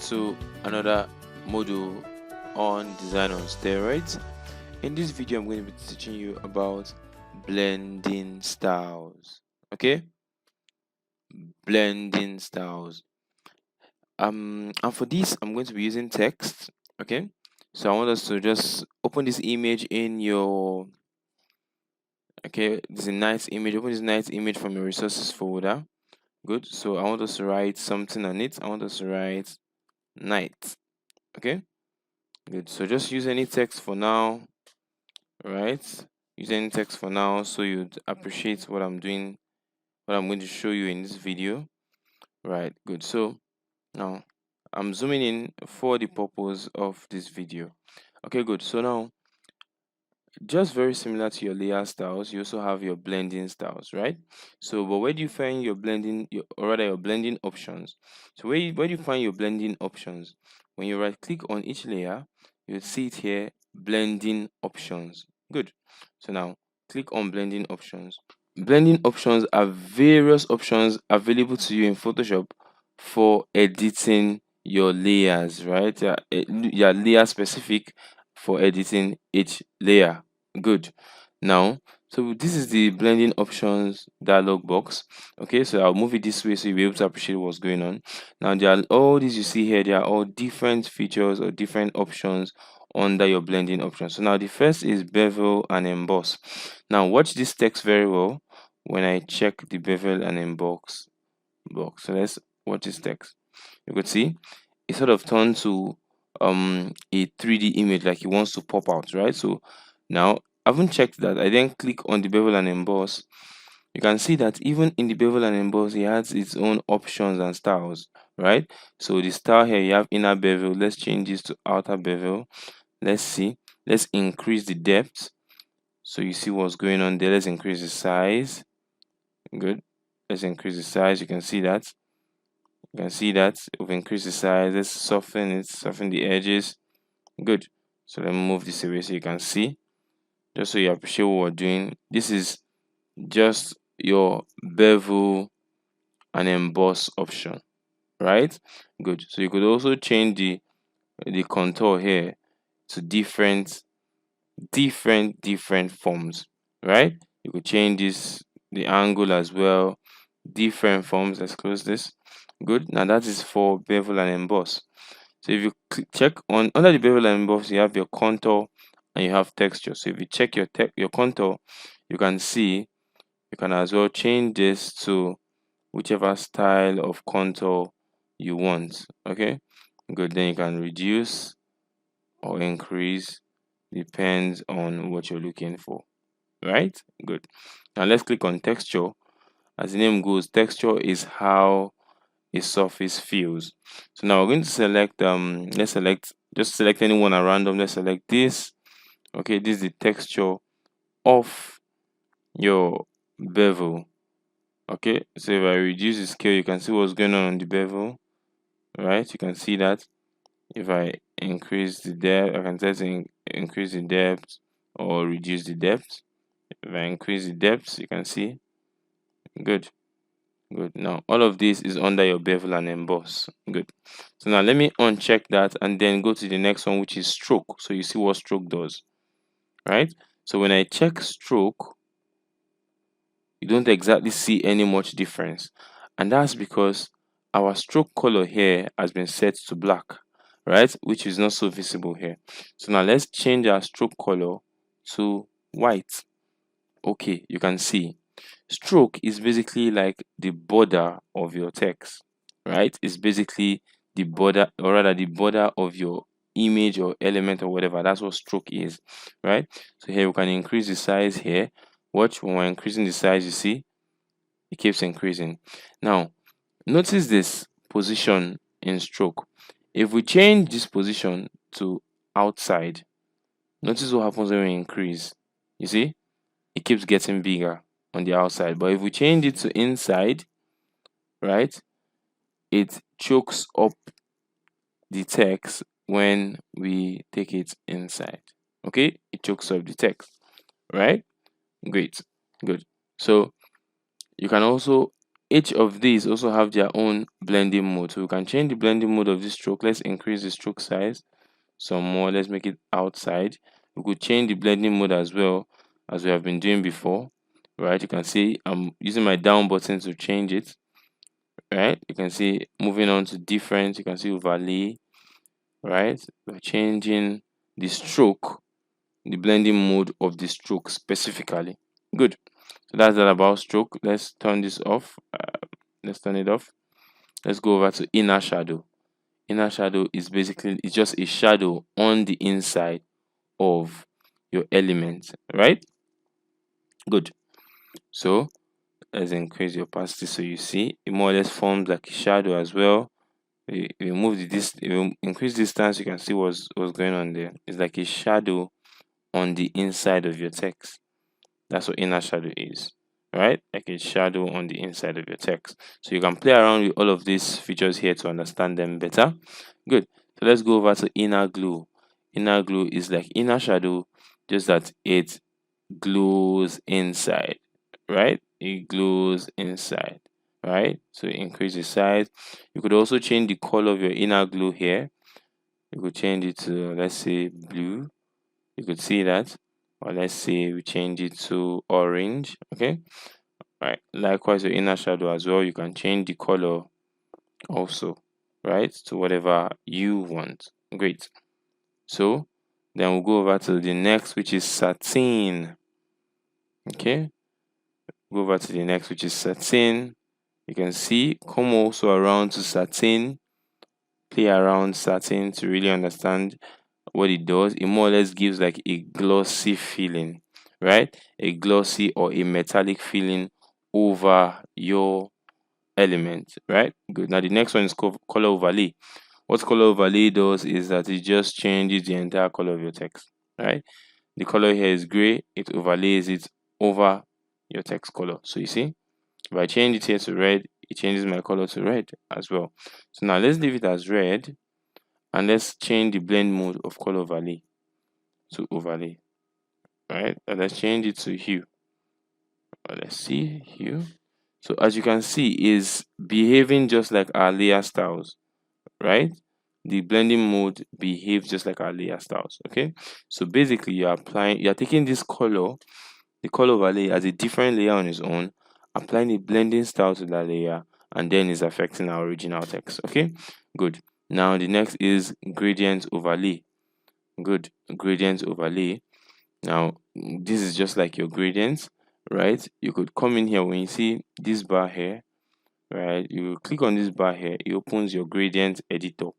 to another module on design on steroids. In this video, I'm going to be teaching you about blending styles. Okay, blending styles. And for this, I'm going to be using text. Okay, so I want us to just open this image in your. Okay, this is a nice image. Open this nice image from your resources folder. Good. So I want us to write something on it. I want us to write night. Okay. Good. So just use any text for now, right? Use any text for now so you'd appreciate what I'm doing, what I'm going to show you in this video. Right. Good. So now I'm zooming in for the purpose of this video. Okay, good. So now, just very similar to your layer styles, you also have your blending styles, right? So, but where do you find your blending, or rather your blending options? So where do you find your blending options? When you right click on each layer, you'll see it here, blending options. Good. So now click on blending options. Blending options are various options available to you in Photoshop for editing your layers, right? Yeah, layer specific for editing each layer. Good. Now, so this is the blending options dialog box. Okay, so I'll move it this way so you'll be able to appreciate what's going on. Now, there are all these you see here, they are all different features or different options under your blending options. So now the first is bevel and emboss. Now, watch this text very well when I check the bevel and emboss box. So let's watch this text. You could see it sort of turned to a 3D image, like it wants to pop out, right? So now I haven't checked that. I then click on the bevel and emboss. You can see that even in the bevel and emboss, it has its own options and styles, right? So the style here, you have inner bevel. Let's change this to outer bevel. Let's see. Let's increase the depth. So you see what's going on there. Let's increase the size. Good. Let's increase the size. You can see that. You can see that we've increased the size. Let's soften it, soften the edges. Good. So let me move this away so you can see. Just so you appreciate what we're doing. This is just your bevel and emboss option, right? Good. So you could also change the contour here to different forms, right? You could change this, the angle as well, different forms. Let's close this. Good. Now that is for bevel and emboss. So if you check on under the bevel and emboss, you have your contour and you have texture. So if you check your contour, you can see you can as well change this to whichever style of contour you want. Okay, good. Then you can reduce or increase, depends on what you're looking for, right? Good. Now let's click on texture. As the name goes, texture is how a surface feels. So now we're going to select let's select anyone at random. Let's select this. Okay, this is the texture of your bevel. Okay, so if I reduce the scale, you can see what's going on the bevel, right? You can see that. If I increase the depth, I can set increase the depth or reduce the depth. If I increase the depth, you can see. Good. Good. Now all of this is under your bevel and emboss. Good. So now let me uncheck that and then go to the next one, which is stroke. So you see what stroke does, right? So when I check stroke, you don't exactly see any much difference, and that's because our stroke color here has been set to black, right, which is not so visible here. So now let's change our stroke color to white. Okay, you can see stroke is basically like the border of your text, right? It's basically the border, or rather the border of your image or element or whatever. That's what stroke is, right? So here we can increase the size here. Watch, when we're increasing the size, you see it keeps increasing. Now notice this position in stroke. If we change this position to outside, notice what happens when we increase. You see it keeps getting bigger on the outside, but if we change it to inside, right, it chokes up the text when we take it inside. Okay, it chokes up the text, right? Great. Good. So you can also each of these also have their own blending mode. So we can change the blending mode of this stroke. Let's increase the stroke size some more. Let's make it outside. We could change the blending mode as well, as we have been doing before. Right, you can see I'm using my down button to change it. Right, you can see moving on to different. You can see overlay. Right, we're changing the stroke, the blending mode of the stroke specifically. Good. So that's that about stroke. Let's turn this off. Let's turn it off. Let's go over to inner shadow. Inner shadow is basically, it's just a shadow on the inside of your element, right? Good. So let's increase the opacity so you see it more or less forms like a shadow as well. You move the you increase distance, you can see what's going on there. It's like a shadow on the inside of your text. That's what inner shadow is, right? Like a shadow on the inside of your text. So you can play around with all of these features here to understand them better. Good. So let's go over to inner glow. Inner glow is like inner shadow, just that it glows inside, right? It glows inside, right? So increase the size. You could also change the color of your inner glow here. You could change it to, let's say, blue. You could see that. Or let's say we change it to orange. Okay. Right. Likewise, your inner shadow as well. You can change the color also, right, to whatever you want. Great. So then we'll go over to the next, which is satin. Okay. Go over to the next, which is satin. You can see, come also around to satin, play around satin to really understand what it does. It more or less gives like a glossy feeling, right? A glossy or a metallic feeling over your element, right? Good. Now the next one is color overlay. What color overlay does is that it just changes the entire color of your text, right? The color here is gray, it overlays it over your text color. So you see, if I change it here to red, it changes my color to red as well. So now let's leave it as red and let's change the blend mode of color overlay to overlay, right? And let's change it to hue. Let's see hue. So as you can see, is behaving just like our layer styles, right? The blending mode behaves just like our layer styles. Okay, so basically you're taking this color, the color overlay, as a different layer on its own, applying a blending style to that layer, and then it's affecting our original text. Okay, good. Now the next is gradient overlay. Good. Gradient overlay. Now this is just like your gradients, right? You could come in here when you see this bar here, right? You click on this bar here, it opens your gradient editor.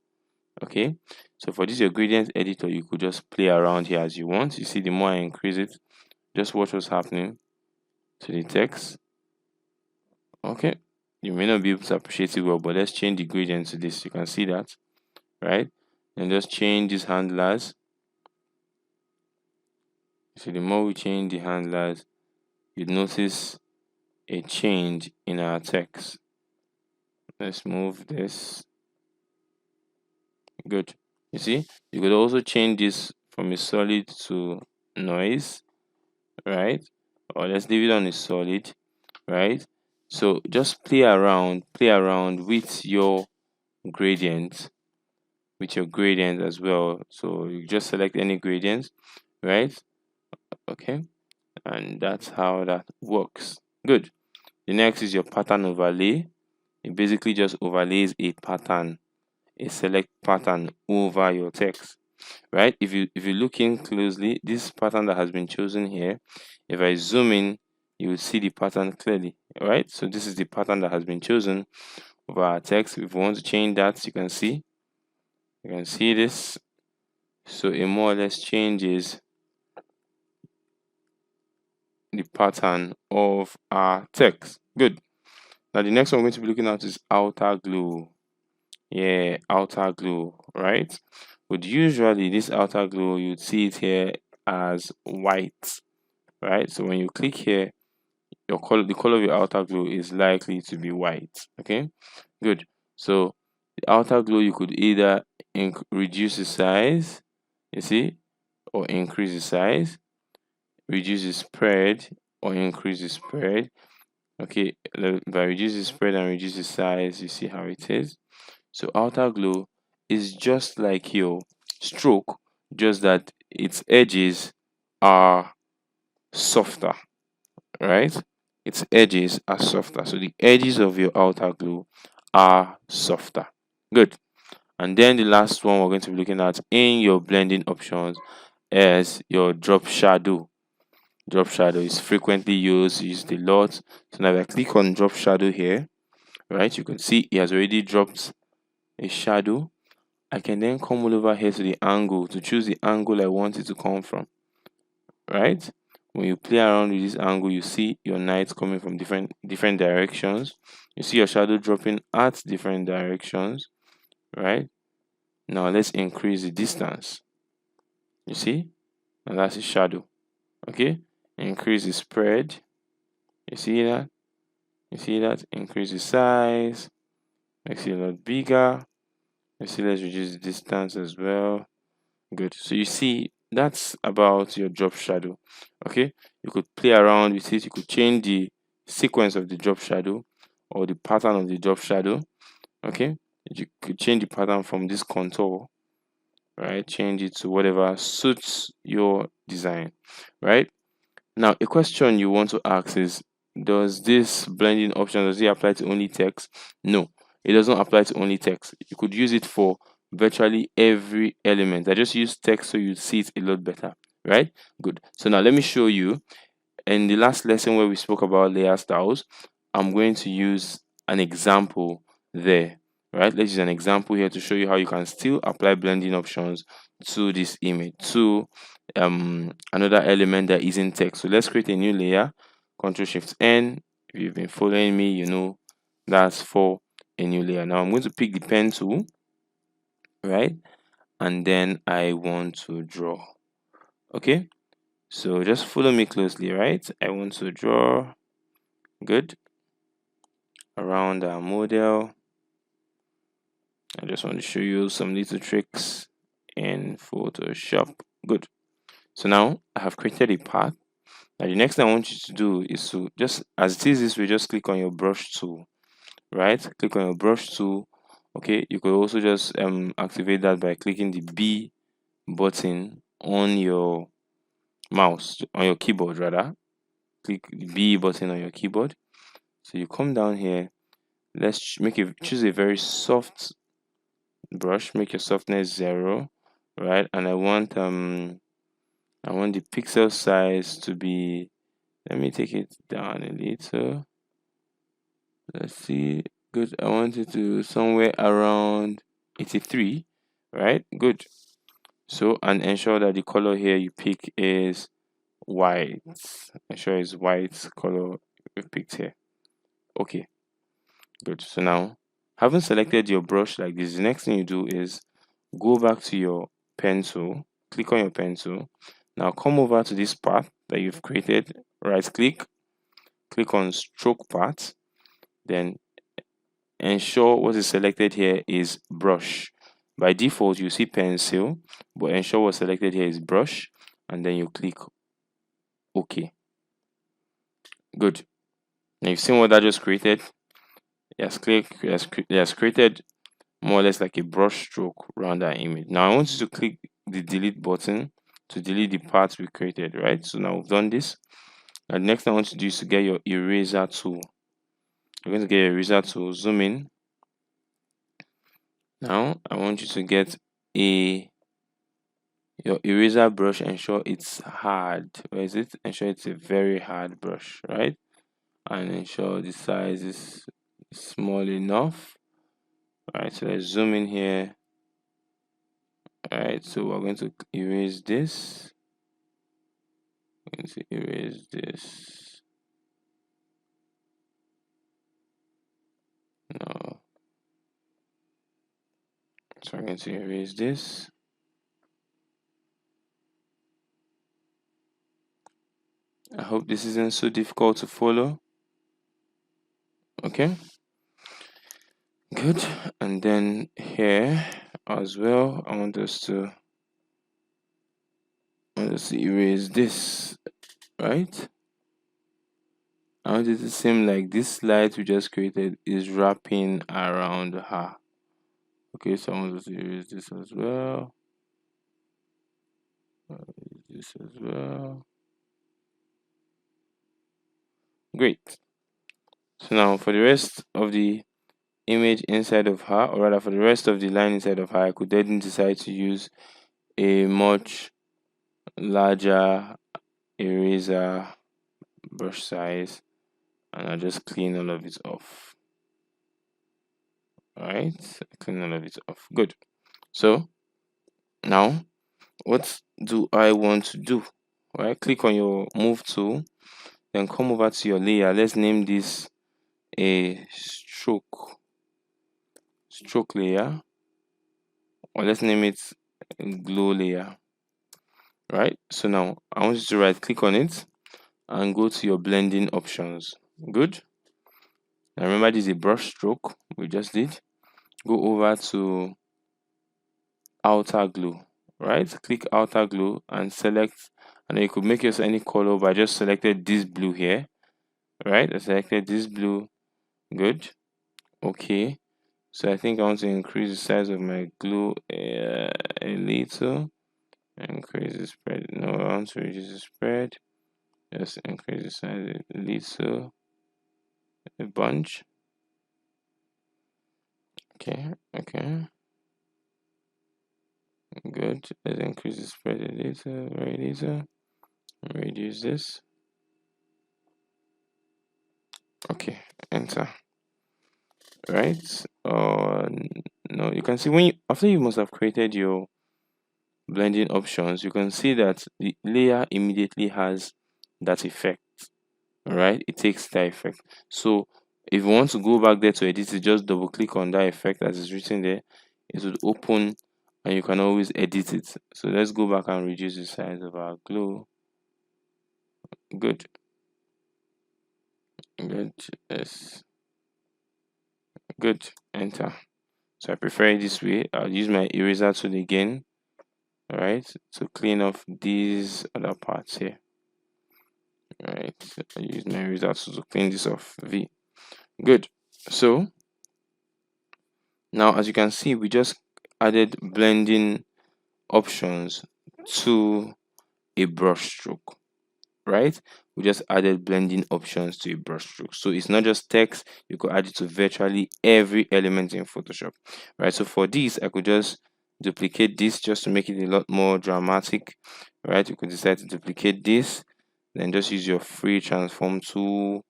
Okay, so for this your gradient editor, you could just play around here as you want. You see, the more I increase it, just watch what's happening to the text. Okay, you may not be able to appreciate it well, but let's change the gradient to this. You can see that, right? And just change these handlers. So the more we change the handlers, you'd notice a change in our text. Let's move this. Good. You see, you could also change this from a solid to noise, right? Or let's leave it on a solid, right? So just play around with your gradient, as well. So you just select any gradient, right? Okay, and that's how that works. Good. The next is your pattern overlay. It basically just overlays a pattern, a select pattern over your text, right? If you look in closely, this pattern that has been chosen here, if I zoom in, you will see the pattern clearly, right? So this is the pattern that has been chosen over our text. If we want to change that, you can see this. So it more or less changes the pattern of our text. Good. Now the next one we're going to be looking at is outer glow. Yeah, outer glow, right? But usually this outer glow, you'd see it here as white, right? So when you click here, the color of your outer glow is likely to be white. Okay, good. So the outer glow, you could either reduce the size, you see, or increase the size, reduce the spread or increase the spread. Okay, if I reduce the spread and reduce the size, you see how it is. So outer glow is just like your stroke, just that its edges are softer, right? Its edges are softer. So the edges of your outer glow are softer. Good. And then the last one we're going to be looking at in your blending options is your drop shadow. Drop shadow is frequently used a lot. So now if I click on drop shadow here, right, you can see it has already dropped a shadow. I can then come all over here to the angle to choose the angle I want it to come from, right? When you play around with this angle, you see your night coming from different directions. You see your shadow dropping at different directions, right? Now let's increase the distance. You see? And that's a shadow. Okay? Increase the spread. You see that? You see that? Increase the size. Makes it a lot bigger. You see, let's reduce the distance as well. Good. So you see, that's about your drop shadow. Okay? You could play around with it. You could change the sequence of the drop shadow or the pattern of the drop shadow. Okay? You could change the pattern from this contour, right? Change it to whatever suits your design, right? Now, a question you want to ask is, does this blending option, does it apply to only text? No, it doesn't apply to only text. You could use it for virtually every element. I just use text so you see it a lot better, right? Good. So now let me show you. In the last lesson where we spoke about layer styles, I'm going to use an example there, right? Let's use an example here to show you how you can still apply blending options to this image, to another element that isn't text. So let's create a new layer. Control Shift N. If you've been following me, you know that's for a new layer. Now I'm going to pick the pen tool, right? And then I want to draw. Okay, so just follow me closely, right? I want to draw. Good. Around our model, I just want to show you some little tricks in Photoshop. Good. So now I have created a path. Now the next thing I want you to do is to just, as it is this way, just click on your brush tool, right? Click on your brush tool. Okay, you could also just activate that by clicking the B button on your mouse, on your keyboard rather. Click the B button on your keyboard. So you come down here. Let's choose a very soft brush. Make your softness 0, right? And I want the pixel size to be, let me take it down a little. Let's see. Good. I want it to somewhere around 83, right? Good. So, and ensure that the color here you pick is white. Ensure it's white color you picked here. Okay, good. So now, having selected your brush like this, the next thing you do is go back to your pencil, click on your pencil. Now come over to this path that you've created, right click on stroke path, then ensure what is selected here is brush. By default, you see pencil, but ensure what's selected here is brush, and then you click OK. Good. Now you've seen what that just created. It has created more or less like a brush stroke around that image. Now I want you to click the delete button to delete the parts we created, right? So now we've done this. And the next thing I want you to do is to get your eraser tool. You're going to get your eraser tool, zoom in. Now I want you to get your eraser brush, ensure it's hard. Where is it? Ensure it's a very hard brush, right? And ensure the size is small enough. Alright, so let's zoom in here. Alright, so we're going to erase this. We're going to erase this. No. So I'm going to erase this. I hope this isn't so difficult to follow. Okay. Good. And then here as well, I want us to erase this, right? I want it to seem like this light we just created is wrapping around her. Okay, so I want to erase this as well. This as well. Great. So now for the rest of the image inside of her, or rather for the rest of the line inside of her, I could then decide to use a much larger eraser brush size, and I'll just clean all of it off. Alright, clean all of it off. Good. So now what do I want to do? Right, click on your move tool, then come over to your layer. Let's name this a stroke layer, or let's name it glow layer. Right, so now I want you to right click on it and go to your blending options. Good. Now remember, this is a brush stroke we just did. Go over to outer glow. Right, click outer glow and select, and then you could make yourself any color, but I just selected this blue here. Right, I selected this blue. Good. Okay, so I think I want to increase the size of my glue a little. Increase the spread. No, I want to reduce the spread. Just increase the size a little, a bunch. Okay, okay, good. Let's increase the spread a little, very little. Reduce this. Okay, enter. Right. No, you can see when you, after you must have created your blending options, you can see that the layer immediately has that effect. All right, it takes that effect. So if you want to go back there to edit it, just double click on that effect as is written there. It will open and you can always edit it. So let's go back and reduce the size of our glow. Good. Good. Yes. Good. Enter. So I prefer it this way. I'll use my eraser tool again. All right, to clean off these other parts here. All right, I use my eraser tool to clean this off. V. Good. So now, as you can see, we just added blending options to a brush stroke. Right, we just added blending options to a brush stroke, so it's not just text. You could add it to virtually every element in Photoshop. Right, so for this I could just duplicate this just to make it a lot more dramatic. Right, you could decide to duplicate this, then just use your free transform tool.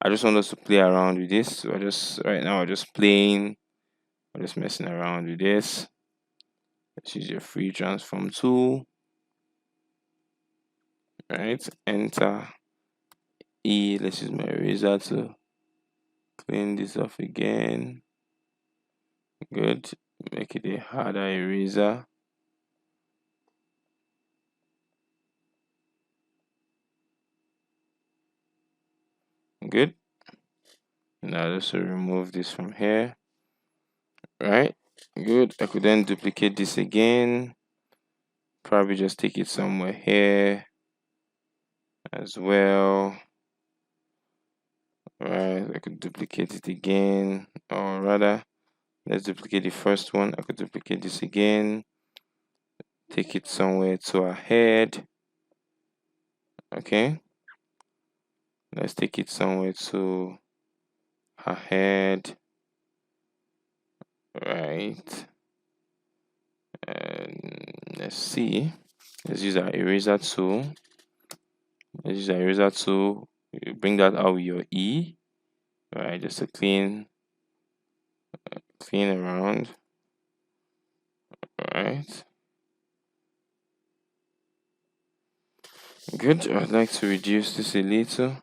I just want us to play around with this, so I just right now I'm just playing, I'm just messing around with this. Let's use your free transform tool. Right, enter. Let's use my eraser to clean this off again. Good. Make it a harder eraser. Good. Now just remove this from here. Right. Good. I could then duplicate this again. Probably just take it somewhere here as well. Right. I could duplicate it again, or rather, let's duplicate the first one. I could duplicate this again. Take it somewhere to our head. Okay. Let's take it somewhere to her head. Right. And let's see. Let's use our eraser tool. Let's use our eraser tool. You bring that out with your E. Right, just to clean around. Right. Good. I'd like to reduce this a little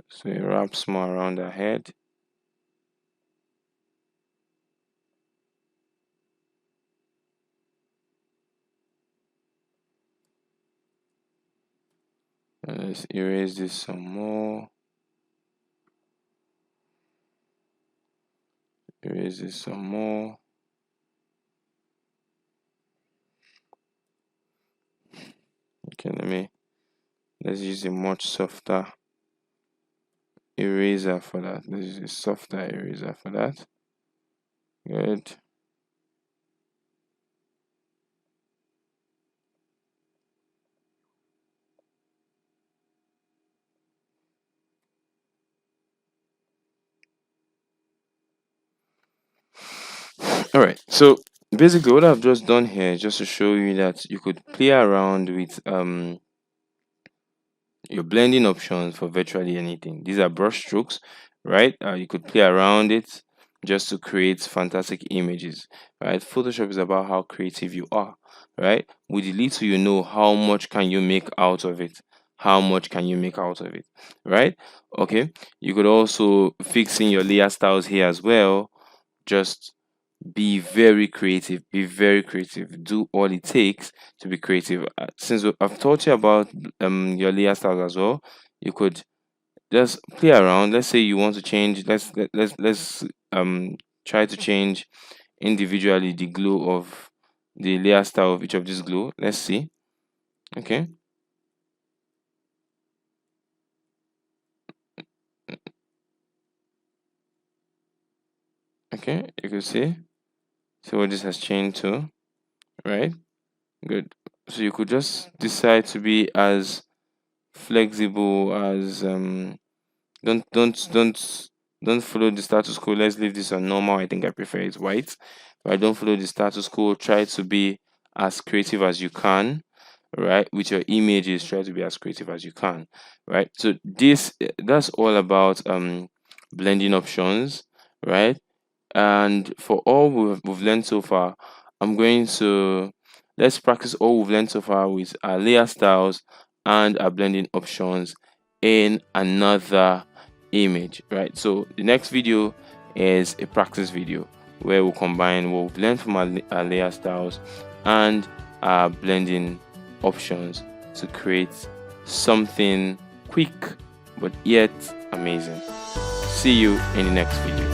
so it wraps more around her head. And let's erase this some more. Erase this some more. Okay, let's use a much softer eraser for that. Let's use a softer eraser for that. Good. All right. So basically, what I've just done here is just to show you that you could play around with your blending options for virtually anything. These are brush strokes, right? You could play around it just to create fantastic images, right? Photoshop is about how creative you are, right? With the little you know, how much can you make out of it? How much can you make out of it, right? Okay. You could also fix in your layer styles here as well. Just be very creative, be very creative, do all it takes to be creative. Since I've taught you about your layer styles as well, you could just play around. Let's say you want to change, let's try to change individually the glow of the layer style of each of these glue. Let's see. Okay. Okay, you can see what this has changed to, right? Good. So you could just decide to be as flexible as don't don't don't don't follow the status quo. Let's leave this on normal. I think I prefer it white. Right? Don't follow the status quo. Try to be as creative as you can. Right? With your images, try to be as creative as you can. Right? So that's all about blending options. Right? And for all we've learned so far, I'm going to let's practice all we've learned so far with our layer styles and our blending options in another image, right? So the next video is a practice video where we'll combine what we've learned from our layer styles and our blending options to create something quick but yet amazing. See you in the next video.